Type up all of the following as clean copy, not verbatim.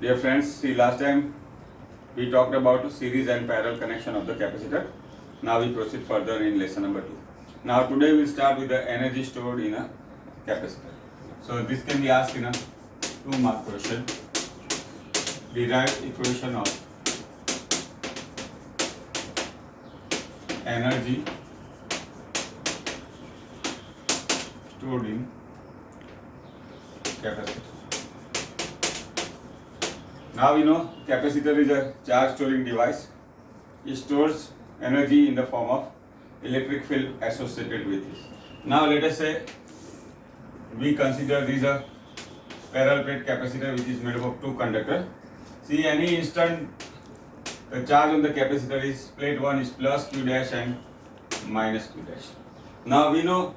Dear friends, see last time we talked about series and parallel connection of the capacitor. Now we proceed further in lesson number 2. Now today we will start with the energy stored in a capacitor. So this can be asked in a 2-mark question. Derive equation of energy stored in capacitor. Now we know capacitor is a charge storing device. It stores energy in the form of electric field associated with it. Now let us say we consider this a parallel plate capacitor which is made up of 2 conductors. See, any instant the charge on the capacitor is plate 1 is plus Q dash and minus Q dash. Now we know,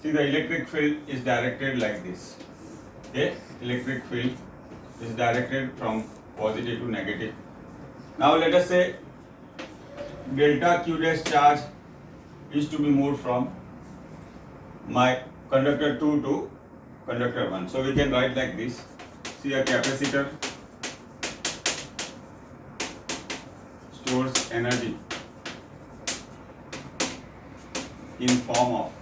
see, the electric field is directed like this. Okay, electric field is directed from positive to negative. Now let us say delta Q dash charge is to be moved from my conductor 2 to conductor 1. So we can write like this. See, a capacitor stores energy in form of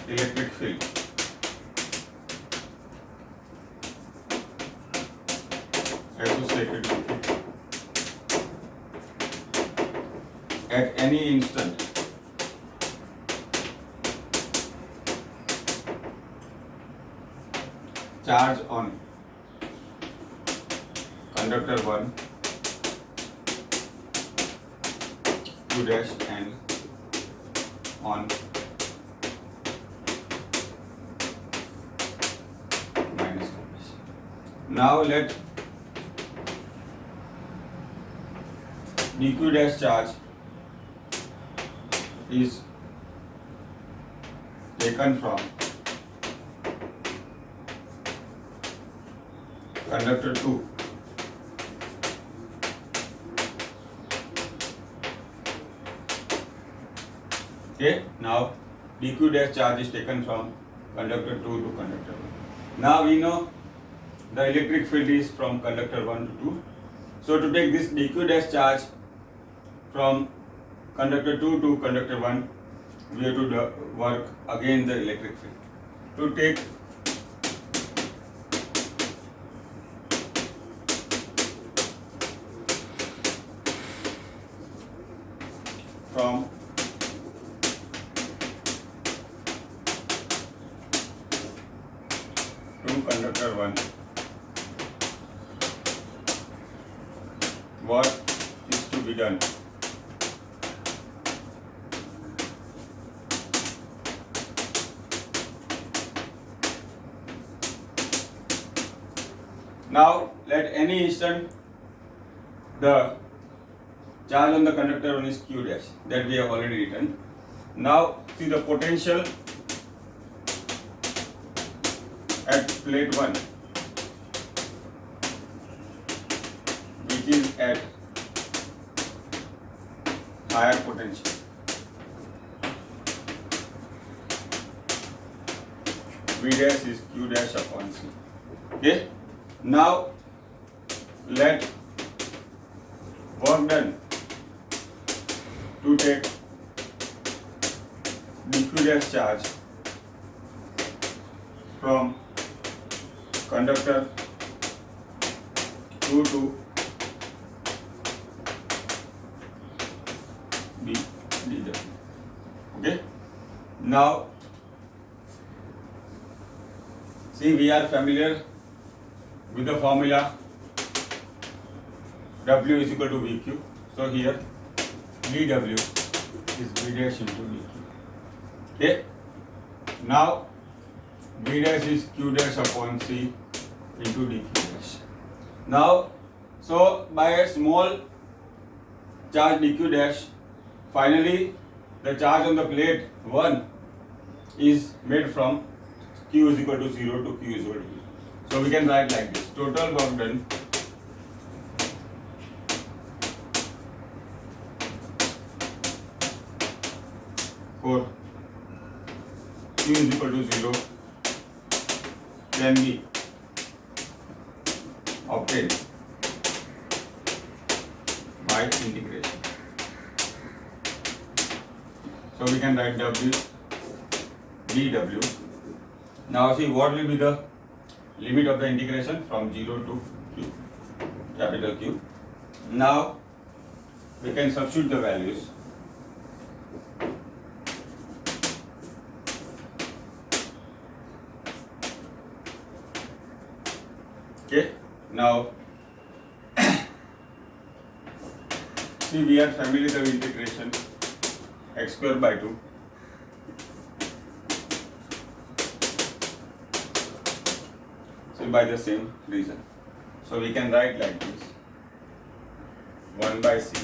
electric field associated with it at any instant charge on conductor 1 Q dash and on minus Q dash. Now let dq dash charge is taken from conductor 2 okay. Now dq dash charge is taken from conductor 2 to conductor 1. Now we know the electric field is from conductor 1 to 2. So to take this dq dash charge from conductor 2 to conductor 1, we have to work again the electric field. To take from to conductor 1, what is to be done? Now let any instant the charge on the conductor 1 is Q dash, that we have already written. Now see the potential at plate 1 which is at higher potential. V dash is Q dash upon C. Okay. Now let work done to take dq dash charge from conductor 2 to dw. Okay. Now see, we are familiar with the formula W is equal to VQ. So here dW is V dash into dQ. Okay. Now V dash is Q dash upon C into dQ dash. Now, so by a small charge dQ dash, finally the charge on the plate 1 is made from Q is equal to 0 to Q is equal to 0. So we can write like this: total work done for Q is equal to 0 can be obtained by integration. So we can write W dW. Now see what will be the limit of the integration from 0 to Q, capital Q. Now we can substitute the values. Okay, now see we are familiar with integration x square by 2. So by the same reason. So we can write like this 1 by c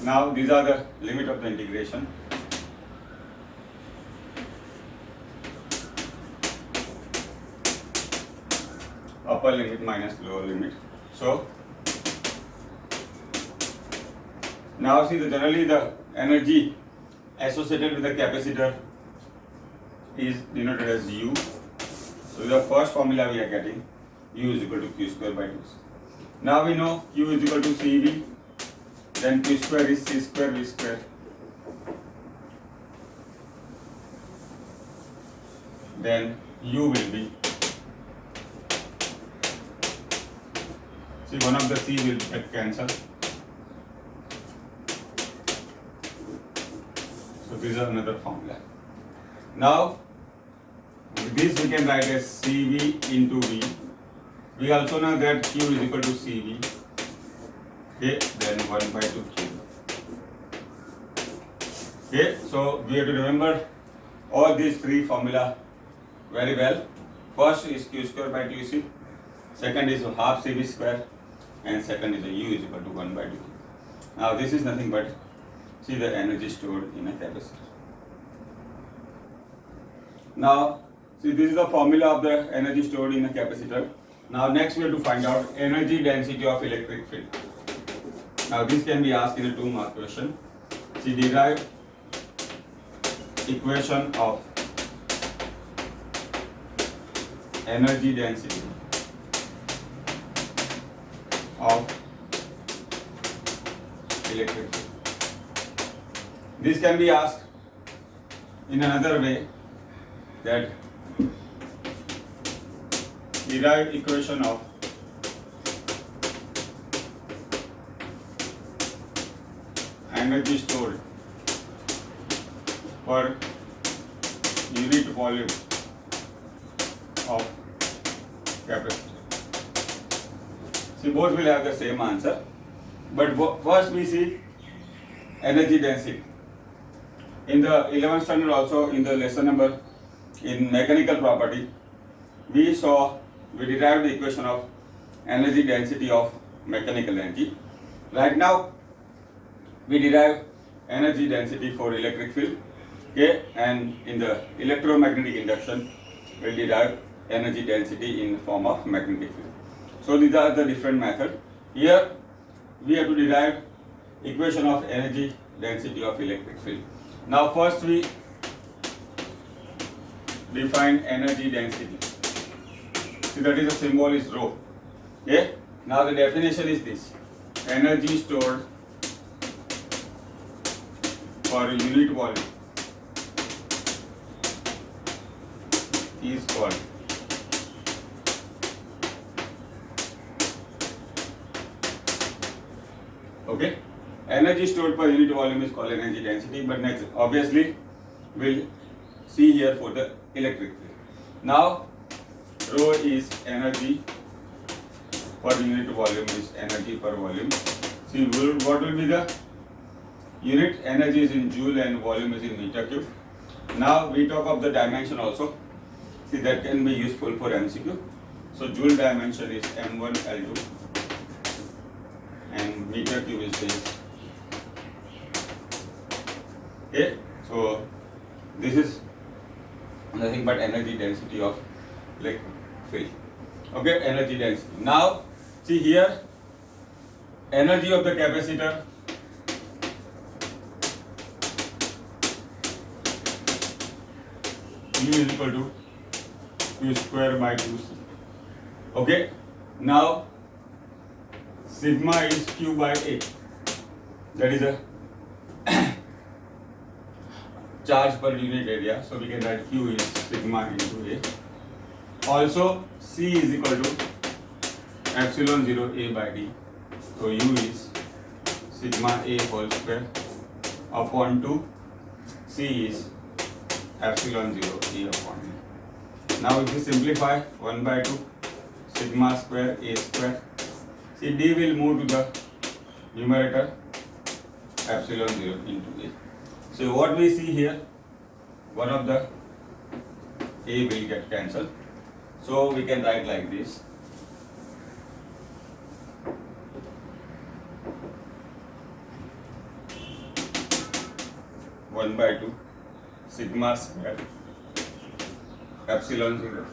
now these are the limit of the integration. Upper limit minus lower limit. So now see generally the energy associated with the capacitor is denoted as U. So the first formula we are getting U is equal to Q square by 2. Now we know Q is equal to CV, then Q square is C square V square. Then U will be, see one of the C will get cancelled. So this is another formula. Now with this we can write as CV into V. We also know that Q is equal to CV. Okay, then 1 by 2 Q. Okay, so we have to remember all these three formula very well. First is Q square by 2C, second is half CV square, and second is U is equal to 1 by 2. Now this is nothing but see the energy stored in a capacitor. Now see this is the formula of the energy stored in a capacitor. Now next we have to find out energy density of electric field. Now this can be asked in a 2-mark question. See derive equation of energy density of electric field. This can be asked in another way, that derive equation of energy stored per unit volume of capacitor. See both will have the same answer, but first we see energy density. In the 11th standard also, in the lesson number in mechanical property, we derived the equation of energy density of mechanical energy. Right now we derive energy density for electric field, okay, and in the electromagnetic induction we derive energy density in the form of magnetic field. So these are the different methods. Here we have to derive equation of energy density of electric field. Now first we define energy density. See that is the symbol is rho. Okay. Now the definition is this: energy stored per unit volume is called okay. Energy stored per unit volume is called energy density. But next, obviously, we'll see here for the electric field. Now, rho is energy per unit volume is energy per volume. See, what will be the unit? Energy is in joule and volume is in meter cube. Now we talk of the dimension also. See, that can be useful for MCQ. So joule dimension is M1 L2 and meter cube is this. Okay, so this is nothing but energy density of electric field. Okay, energy density. Now see here, energy of the capacitor U is equal to Q square by 2C. Okay. Now sigma is Q by A. That is a charge per unit area. So we can write Q is sigma into A. Also C is equal to epsilon 0 A by D. So U is sigma A whole square upon 2. C is epsilon 0 A upon D. Now if we simplify 1 by 2 sigma square A square. See, D will move to the numerator, epsilon 0 into A. So what we see here, one of the A will get cancelled. So we can write like this. One by 2 sigma square epsilon 0.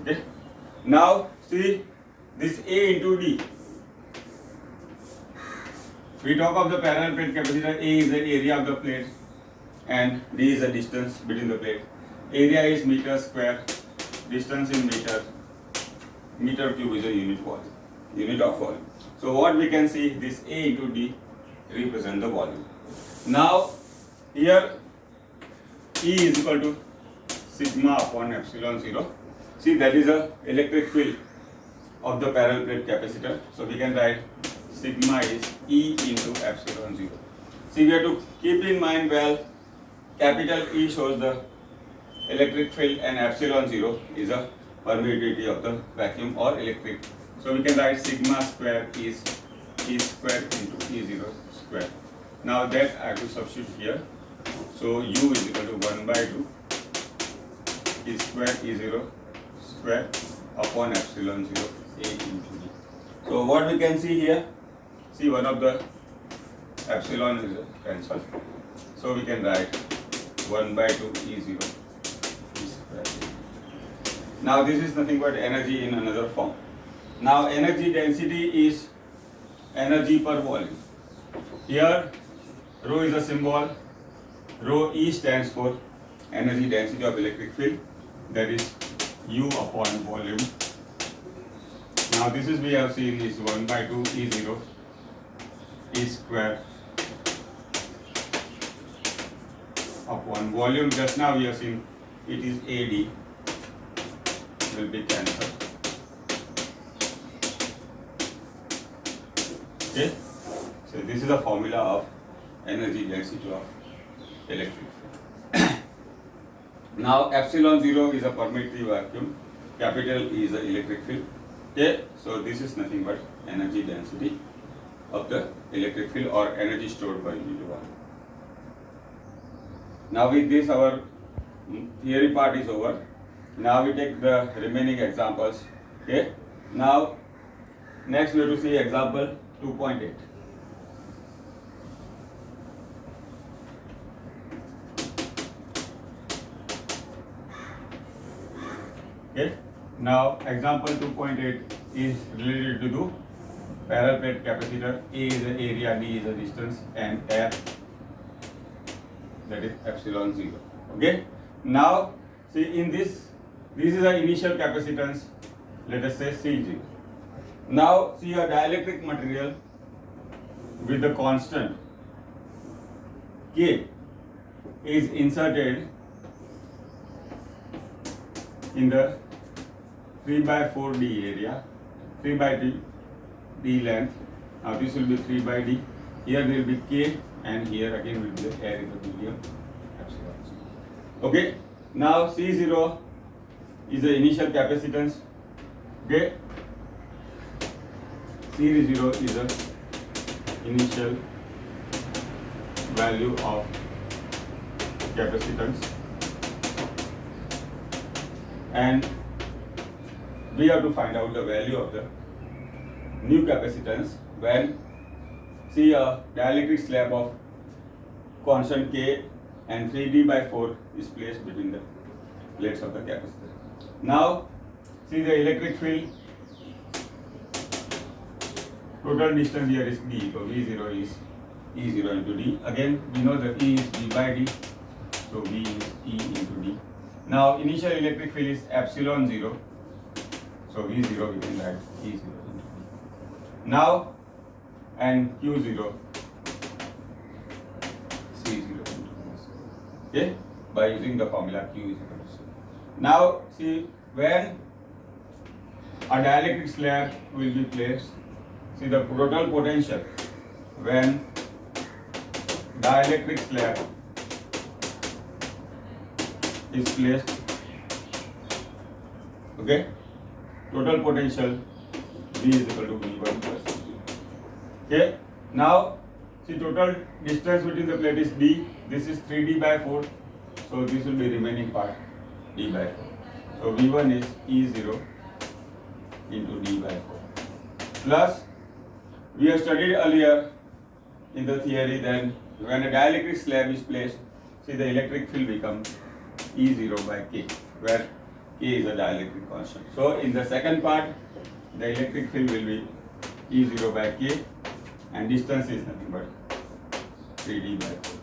Okay. Now see this A into D. We talk of the parallel plate capacitor. A is the area of the plate and D is the distance between the plate. Area is meter square, distance in meter. Meter cube is a unit volume, unit of volume. So what we can see, this A into D represent the volume. Now here E is equal to sigma upon epsilon 0. See, that is a electric field of the parallel plate capacitor. So we can write sigma is E into epsilon 0. See, we have to keep in mind, well, capital E shows the electric field and epsilon 0 is a permittivity of the vacuum or electric. So we can write sigma square is E square into E0 square. Now that I have to substitute here. So U is equal to 1 by 2 E square E0 square upon epsilon 0 A into D. So what we can see here, see one of the epsilon is cancelled. So we can write 1 by 2 E0 E square. Now this is nothing but energy in another form. Now energy density is energy per volume. Here rho is a symbol. Rho E stands for energy density of electric field, that is U upon volume. Now this is, we have seen, is 1 by 2 E0 E square upon volume. Just now we have seen it is AD, will be cancelled. Okay, so this is the formula of energy density of electric field. Now epsilon 0 is a permittive vacuum, capital E is the electric field. Okay, so this is nothing but energy density of the electric field or energy stored per unit volume. Now with this our theory part is over. Now we take the remaining examples. Okay, now next we have to see example 2.8. Okay. Now example 2.8 is related to the parallel plate capacitor. A is the area, D is the distance, and R, that is epsilon 0. Okay. Now see, in this is the initial capacitance, let us say C0. Now see, a dielectric material with the constant K is inserted in the 3 by 4 D area, 3 by D length. Now this will be 3 by D. Here there will be K, and here again will be the air in the medium, epsilon 0. Okay. Now C0 is the initial capacitance. Okay. C0 is the initial value of capacitance, and we have to find out the value of the new capacitance when, see, a dielectric slab of constant K and 3D by 4 is placed between the plates of the capacitor. Now see, the electric field, total distance here is D, so V0 is E0 into D. Again we know that E is D by D, so V is E into D. Now initial electric field is epsilon 0. So V0 we can write E0 into V. Now and Q0 C0 into V0. Okay, by using the formula Q is equal to C. Now see, when a dielectric slab will be placed, see the total potential when dielectric slab is placed, okay, total potential V is equal to V1 plus V2. Okay, now see total distance between the plate is D, this is 3D by 4, so this will be remaining part D by 4. So V1 is E0 into D by 4 plus, we have studied earlier in the theory that when a dielectric slab is placed, see the electric field becomes E0 by K, where K is a dielectric constant. So in the second part, the electric field will be E0 by K and distance is nothing but 3D by 4.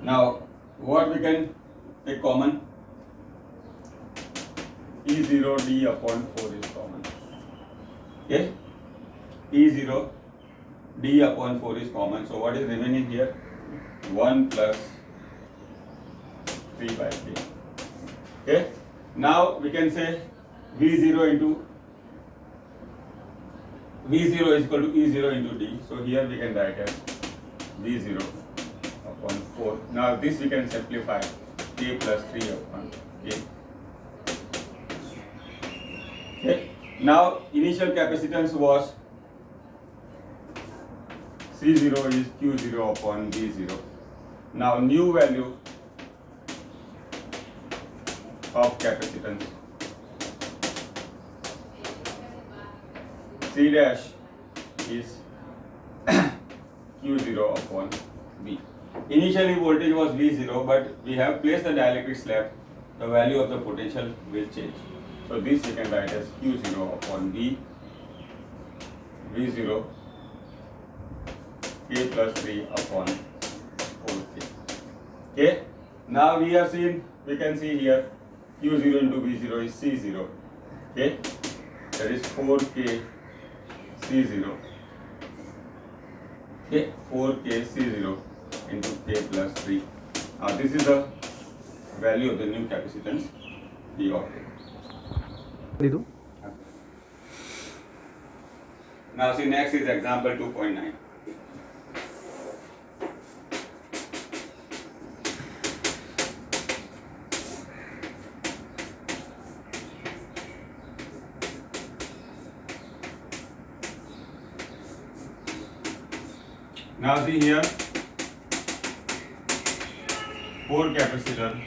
Now what we can take common? E0 D upon 4 is common. Okay? E0 D upon 4 is common. So what is remaining here? 1 plus 3 by K. Okay? Now we can say V0 into V0 is equal to E0 into D. So here we can write as V0 upon 4. Now this we can simplify, K plus 3 upon K. Okay. Now initial capacitance was C0 is Q0 upon V0. Now new value of capacitance, C dash is Q0 upon V. Initially voltage was V0, but we have placed the dielectric slab, the value of the potential will change. So this we can write as Q0 upon V, V0 K plus 3 upon 4K. Okay. Now we have seen, we can see here Q0 into V0 is C0. Okay. That is 4K C0. Okay. 4K C0 into K plus 3. Now this is the value of the new capacitance D of it. Now see, next is example 2.9. Now see here, 4 capacitor,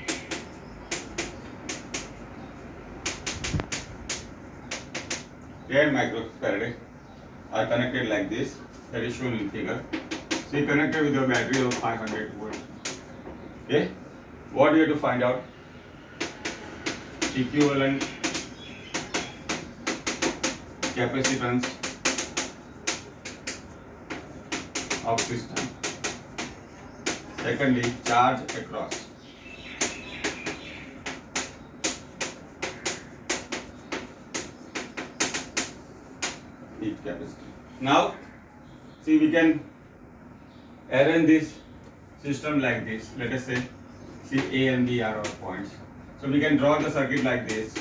10 microfarad are connected like this, that is shown in figure. See, connected with a battery of 500 volt. Okay, what do you have to find out? Equivalent capacitance of system. Secondly, charge across. Each capacity. Now, see, we can arrange this system like this. Let us say, see, A and B are our points. So we can draw the circuit like this.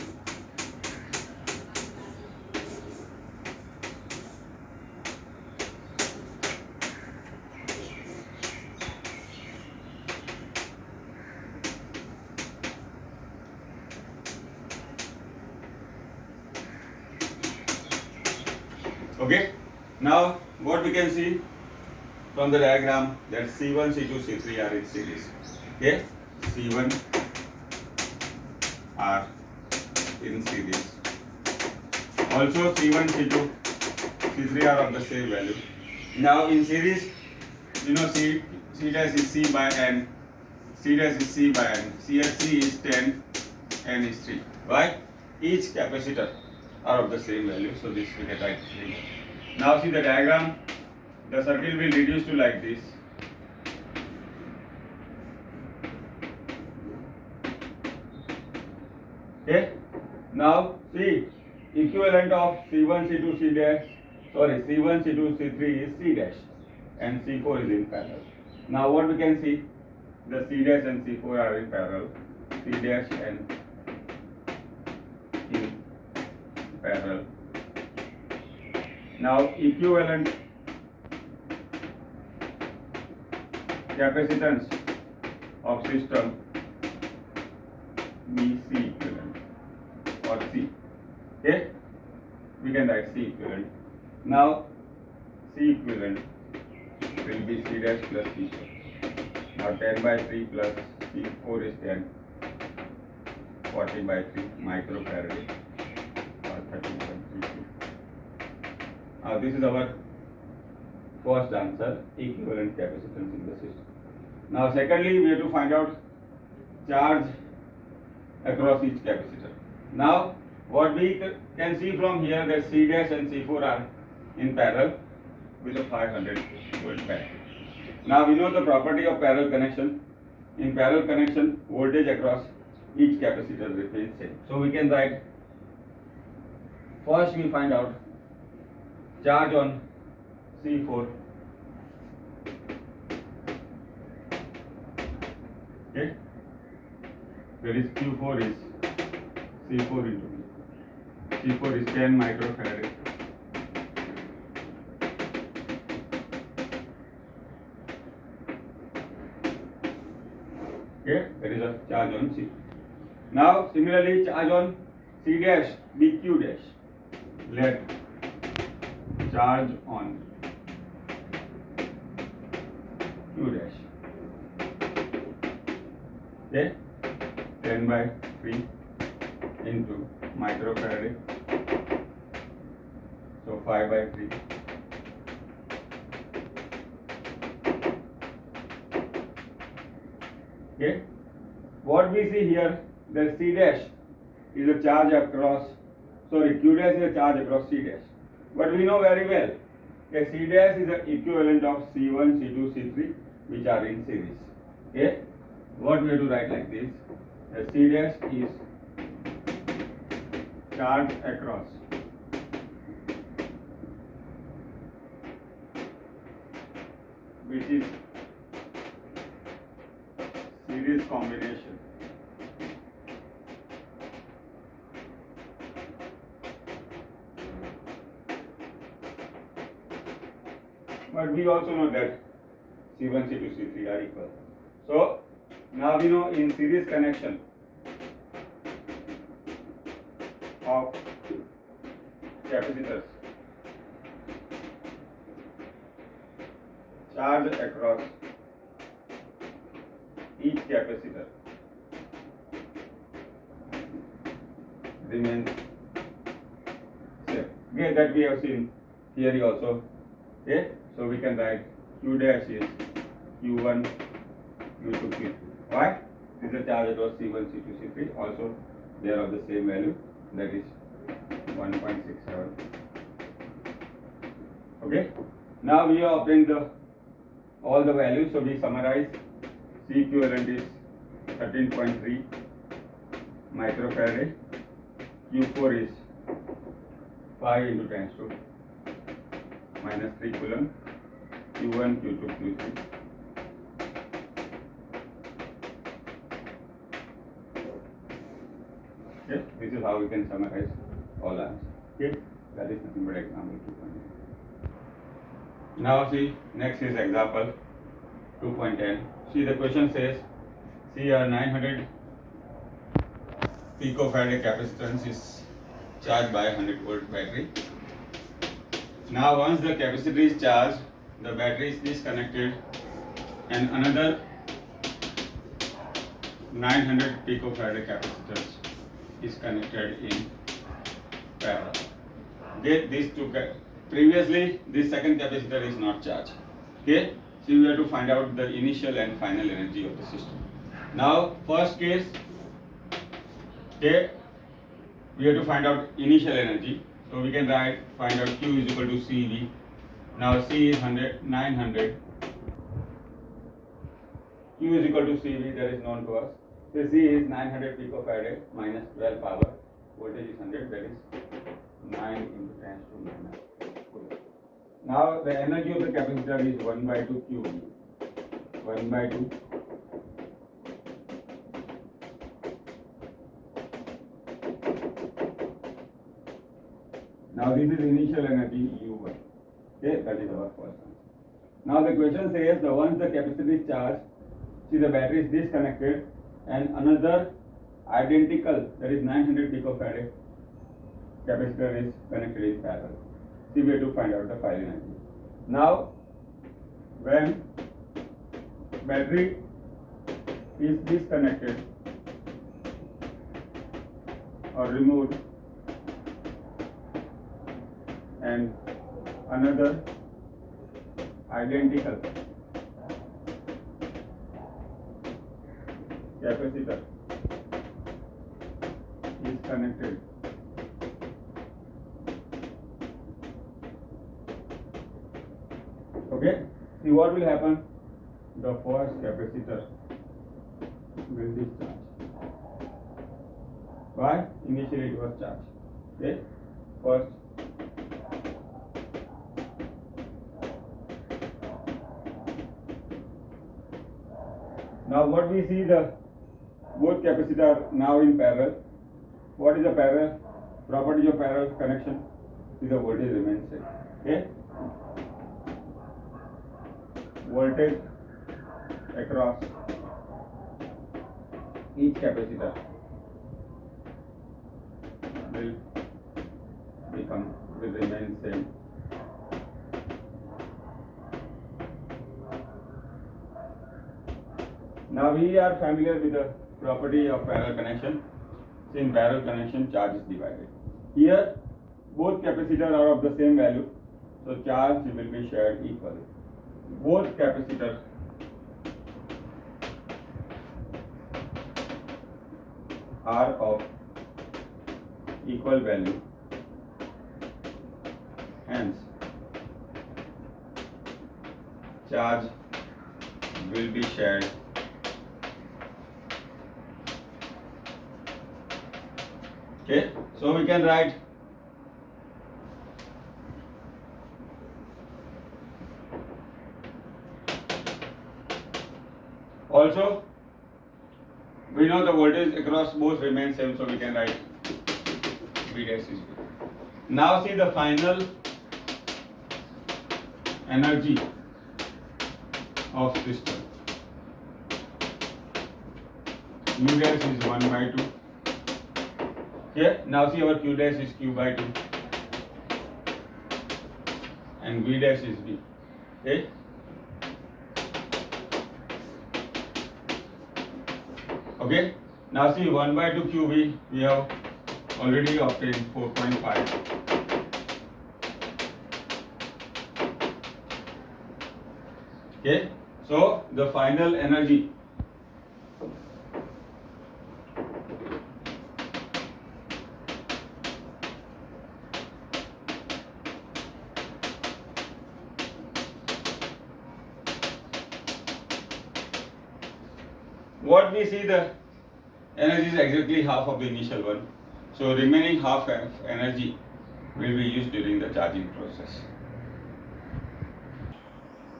Okay. Now, what we can see from the diagram, that C1, C2, C3 are in series. Okay. C1 are in series. Also C1, C2, C3 are of the same value. Now in series, you know, C dash is C by N, C dash is C by N, C is 10, N is 3. Why? Each capacitor are of the same value, so this we can write here. Now see the diagram, the circuit will reduce to like this. Okay. Now see, equivalent of C1, C2, C dash, C1, C2, C3 is C dash and C4 is in parallel. Now what we can see, the C dash and C4 are in parallel, C dash and in parallel. Now equivalent capacitance of system be C equivalent or C. Okay, we can write C equivalent. Now C equivalent will be C dash plus C4. Now 10 by 3 plus C4 is 10, 40 by 3 microfarad or 13.32. Now this is our first answer, equivalent capacitance in the system. Now secondly, we have to find out charge across each capacitor. Now what we can see from here, that C dash and C4 are in parallel with a 500 volt battery. Now we know the property of parallel connection. In parallel connection, voltage across each capacitor remains same. So we can write, first we find out charge on C4. Okay, there is Q4 is C4 into V. C4 is 10 microfarad. Okay, there is a charge on C. Now similarly, charge on C dash be Q dash. Let charge on Q dash. Okay, 10 by 3 into microfarad. So 5 by 3. Okay, what we see here, the C dash is a charge across, Q dash is a charge across C dash. But we know very well that C dash is the equivalent of C1, C2, C3 which are in series. Okay, what we have to write like this, the C dash is charge across which is series combination but we also know that C1, C2, C3 are equal. So now we know in series connection of capacitors, charge across each capacitor remains same. Okay, that we have seen here also. Okay, so we can write Q dash is Q1, Q2, Q3. Why? This is a charge across C1, C2, C3. Also, they are of the same value, that is 1.67. Okay. Now we have obtained all the values. So we summarize. C equivalent is 13.3 microfarad. Q4 is 5 into 10 to minus 3 coulomb. Q1, Q2, Q3. Okay, this is how we can summarize all answers. Okay, that is nothing but example 2.10. Now see, next is example 2.10. See, the question says, see a 900 picofarad capacitance is charged by 100 volt battery. Now once the capacitor is charged, the battery is disconnected and another 900 picofarad capacitors is connected in parallel. These two previously this second capacitor is not charged. Okay, so we have to find out the initial and final energy of the system. Now first case, okay, we have to find out initial energy. So we can find out Q is equal to CV. Now C is 900. Q is equal to CV, that is known to us. So C is 900 picofarad minus 12 power. Voltage is 100, that is 9 into 10 to minus 4. Now the energy of the capacitor is 1 by 2 Q. 1 by 2. Now this is initial energy U1. Okay, that is our first answer. Now the question says that once the capacitor is charged, see the battery is disconnected and another identical, that is 900 picofarad capacitor is connected in parallel. See, we have to find out the final energy. Now when battery is disconnected or removed and another identical capacitor is connected, okay, see what will happen. The first capacitor will discharge. Why? Initially it was charged. Okay, first now what we see, the both capacitor are now in parallel. What is the parallel property of parallel connection? See, the voltage remains same. Okay, voltage across each capacitor will remain same. Now we are familiar with the property of parallel connection. So in parallel connection, charge is divided. Here both capacitors are of the same value, so charge will be shared equally. Both capacitors are of equal value, hence charge will be shared okay. So we can write also, we know the voltage across both remains same, so we can write V dash is V. Now see the final energy of system. U dash is 1 by 2. Okay, now see our Q dash is Q by 2 and V dash is V. Okay, okay, now see 1 by 2 QV, we have already obtained 4.5. Okay, so the final energy what we see, the energy is exactly half of the initial one, so remaining half of energy will be used during the charging process.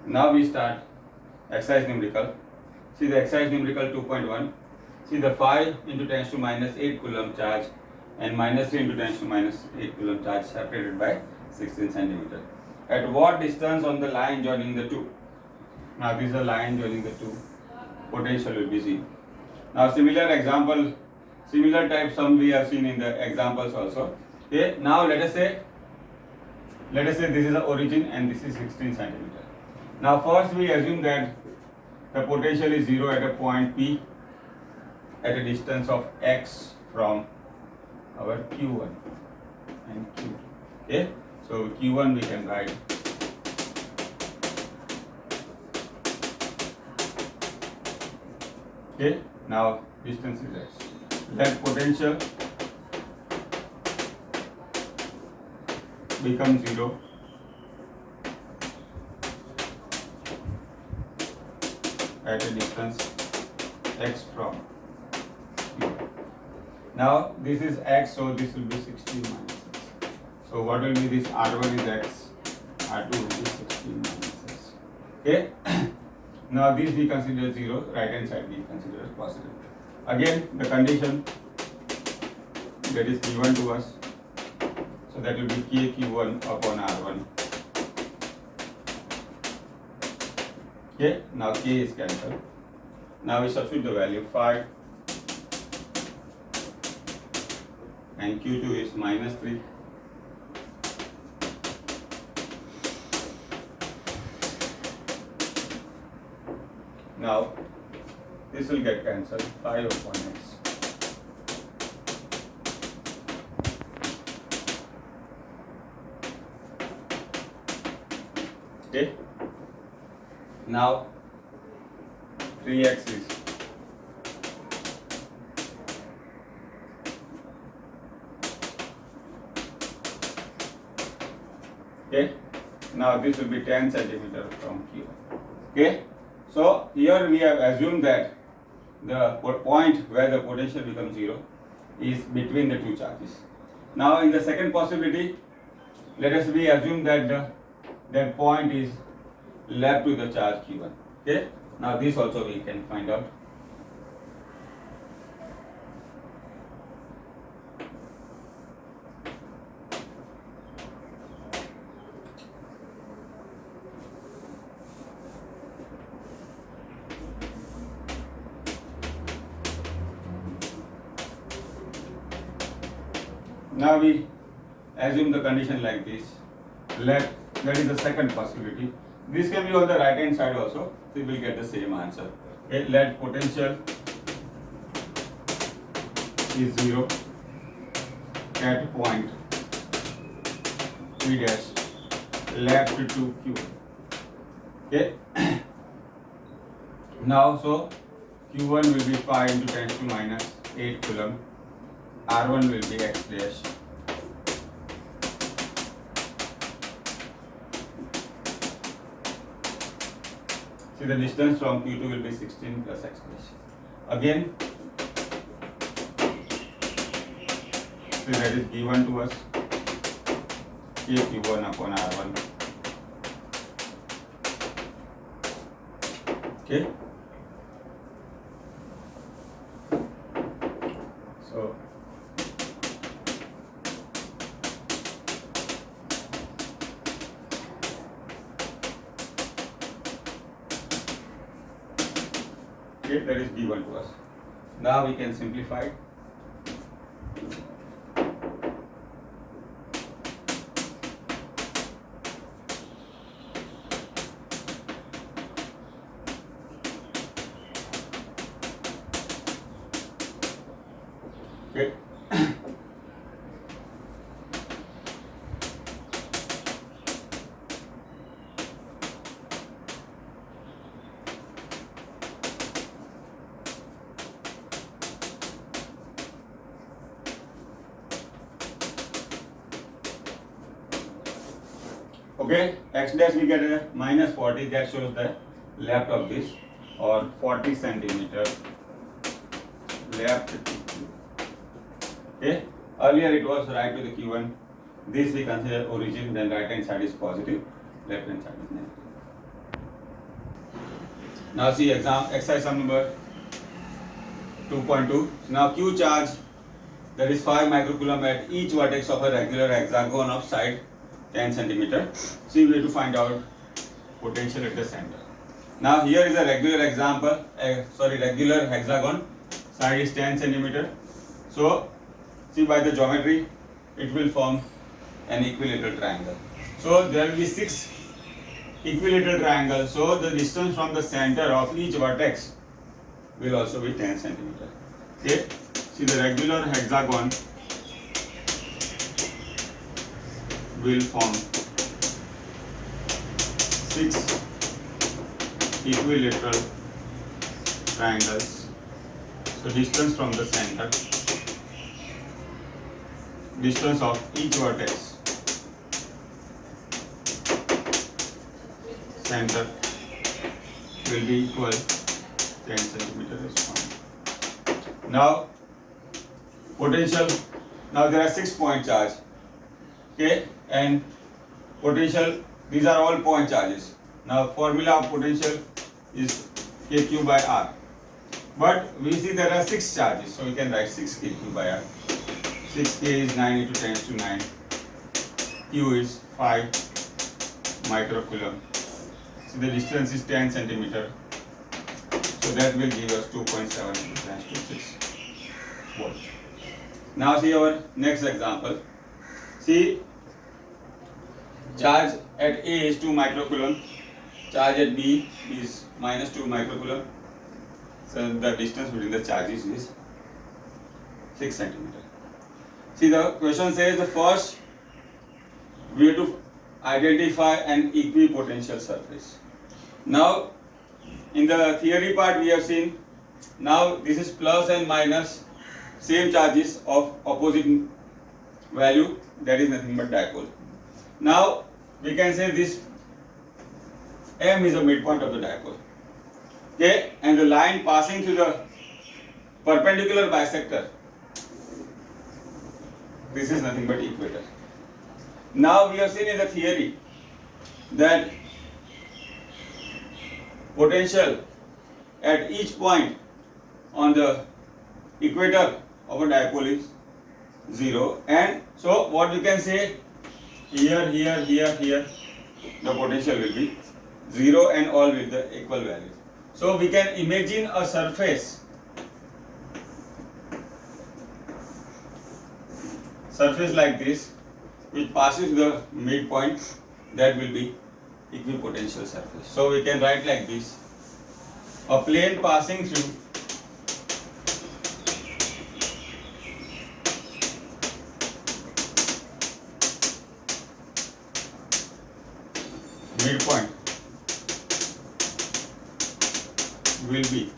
Now we start exercise numerical. See the exercise numerical 2.1. See the 5 into 10 to minus 8 coulomb charge and minus 3 into 10 to minus 8 coulomb charge separated by 16 centimeter. At what distance on the line joining the two? Now this is a line joining the two. Potential will be zero. Now similar example, similar type sum we have seen in the examples also. Okay. Now let us say this is the origin and this is 16 centimeter. Now first we assume that the potential is zero at a point P at a distance of x from our Q1 and Q2. Okay. So Q1 we can write okay. Now distance is x. That potential becomes zero at a distance x from Q1. Now this is x, so this will be 16 minus x. So what will be this? R1 is x, R2 will be 16 minus x. Okay. Now this we consider 0, right hand side we consider as positive. Again the condition that is given to us, so that will be k q1 upon r1. Okay, now k is cancelled. Now we substitute the value 5 and q2 is minus 3. Now this will get cancelled, 5 upon x. Okay. Now 3x is okay. Now this will be 10 centimeter from Q. Okay. So here we have assumed that the point where the potential becomes 0 is between the two charges. Now in the second possibility, let us assume that that point is left to the charge Q1. Okay. Now this also we can find out. Now we assume the condition like this. That is the second possibility. This can be on the right hand side also, so we will get the same answer. Okay, let potential is 0 at point P dash left to Q. Okay. Now so Q1 will be 5 into 10 to minus 8 coulomb. R1 will be x dash. See, the distance from Q2 will be 16 plus x dash. Again, so that is given to us, k Q1 upon R1. Okay. So that is given to us. Now we can simplify. Okay. Okay, x dash we get a minus 40, that shows the left of this, or 40 centimeter left to Q. Okay, earlier it was right to the Q1. This we consider origin, then right hand side is positive, left hand side is negative. Now see exercise sum number 2.2. Now Q charge, that is 5 microcoulomb at each vertex of a regular hexagon of side 10 centimeter. See, we have to find out potential at the center. Now here is a regular example, regular hexagon, side is 10 centimeter. So see, by the geometry it will form an equilateral triangle. So there will be 6 equilateral triangles. So the distance from the center of each vertex will also be 10 centimeter. Okay. See, the regular hexagon will form 6 equilateral triangles. So distance from the center, distance of each vertex, center will be equal 10 centimeter is fine. Now potential. Now there are 6 point charge. Okay, and potential, these are all point charges. Now formula of potential is kq by r. But we see there are 6 charges, so we can write 6 kq by r. 6k is 9 into 10 to 9. Q is 5 microcoulomb. So the distance is 10 centimeter. So that will give us 2.7 into 10 to 6 volt. Now see our next example. See, charge at A is 2 microcoulomb. Charge at B is minus 2 microcoulomb. So the distance between the charges is 6 centimeter. See, the question says the first we have to identify an equipotential surface. Now in the theory part we have seen, now this is plus and minus, same charges of opposite value, that is nothing but dipole. Now we can say this M is the midpoint of the dipole. Okay, and the line passing through the perpendicular bisector, this is nothing but equator. Now we have seen in the theory that potential at each point on the equator of a dipole is 0, and so what we can say, here, the potential will be 0 and all with the equal values. So we can imagine a surface like this which passes the midpoint, that will be equipotential surface. So we can write like this: a plane passing through midpoint will be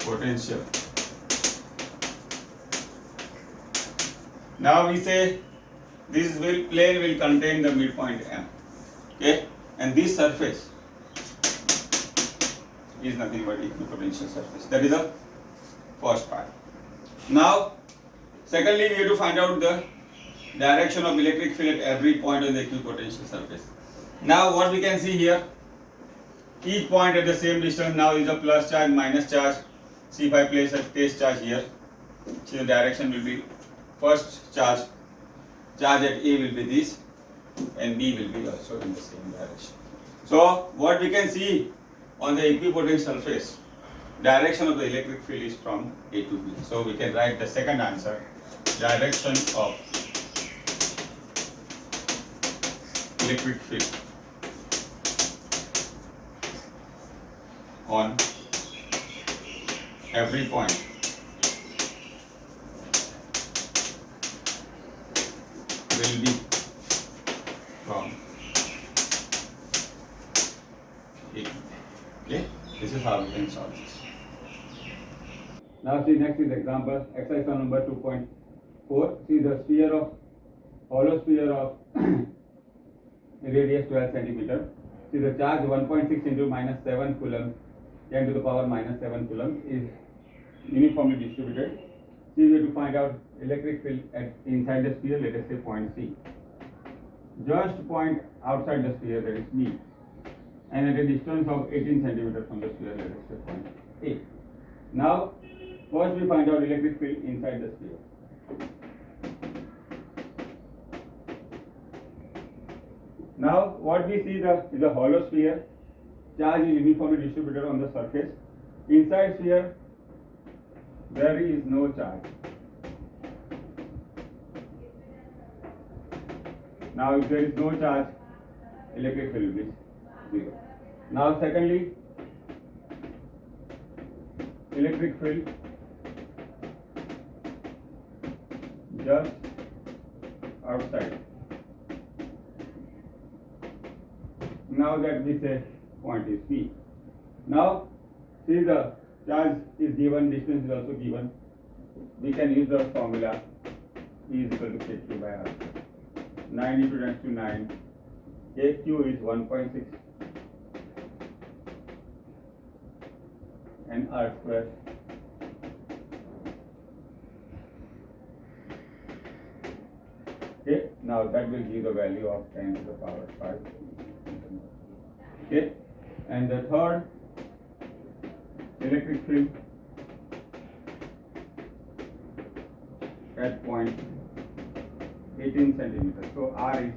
equipotential. Now we say this plane will contain the midpoint M. Okay, and this surface is nothing but equipotential surface. That is the first part. Now secondly, we have to find out the direction of electric field at every point on the equipotential surface. Now what we can see here, each point at the same distance now is a plus charge, minus charge. See, if I place a test charge here, see the direction will be, first charge at A will be this, and B will be also in the same direction. So what we can see on the equipotential surface, direction of the electric field is from A to B. So we can write the second answer, direction of electric field on every point will be from A. Okay, this is how we can solve this. Now see, next is example, exercise number 2.4. See the hollow sphere of radius 12 centimeter. See the charge 1.6 into minus 7 coulomb, 10 to the power minus 7 coulomb is uniformly distributed. See, we have to find out electric field inside the sphere, let us say point C. Just point outside the sphere, that is B, and at a distance of 18 centimeter from the sphere, let us say point A. Now first we find out electric field inside the sphere. Now what we see is a hollow sphere. Charge is uniformly distributed on the surface. Inside sphere there is no charge. Now if there is no charge, electric field will be 0. Now secondly, electric field just outside. Now that we say point is P. Now see, the charge is given, distance is also given. We can use the formula E is equal to kq by r. 9 into 10 to 9. kq is 1.6 and R square. Okay, now that will give the value of 10 to the power 5. Okay, and the third electric field at point 18 centimeters. So R is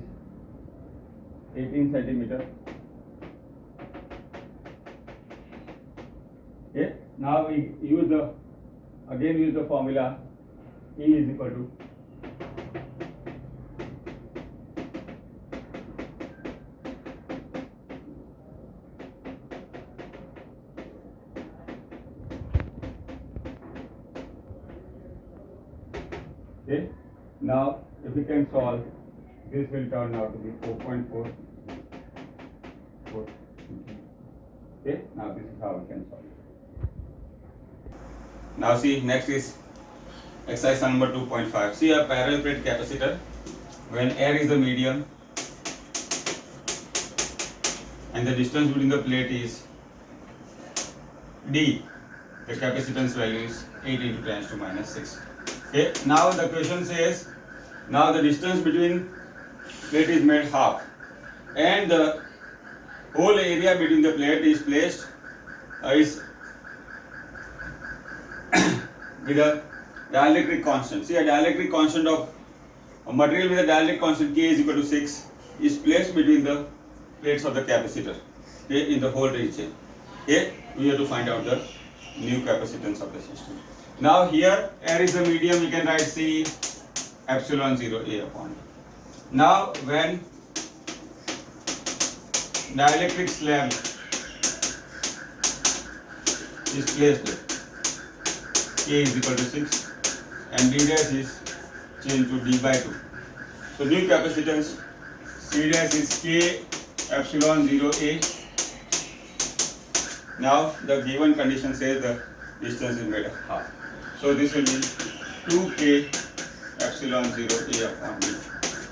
18 centimeter. Okay, now we use the formula E is equal to okay. Now if we can solve, this will turn out to be 4.4. Okay, now this is how we can solve. Now see, next is exercise number 2.5. See a parallel plate capacitor when air is the medium and the distance between the plate is D. The capacitance value is 8 into 10 to minus 6. Okay, now the question says, now the distance between plate is made half and the whole area between the plate is placed is with a dielectric constant. See, a dielectric constant of a material with a dielectric constant K is equal to 6 is placed between the plates of the capacitor, okay, in the whole region. Okay, we have to find out the new capacitance of the system. Now here air is the medium, we can write C epsilon 0 A upon. Now when dielectric slab is placed, K is equal to 6 and D dash is changed to D by 2. So new capacitance C dash is K epsilon 0 A. Now the given condition says the distance is made half. So this will be 2K epsilon 0 A upon D.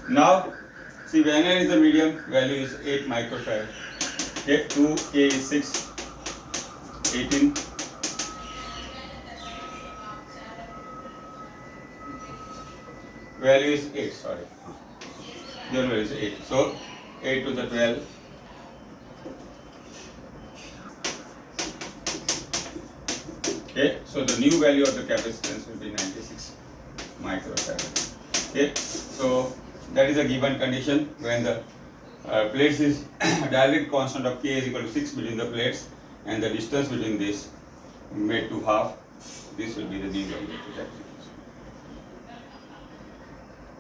Now see, when air is the medium, value is 8 microfarad. Okay, 2K is 6, 18. Value is 8, sorry. The value is 8. So 8 to the 12. Okay, so the new value of the capacitance will be 96 microfarad. Okay, so that is a given condition when the plates is dielectric constant of K is equal to 6 between the plates and the distance between this made to half. This will be the new value of the capacitance.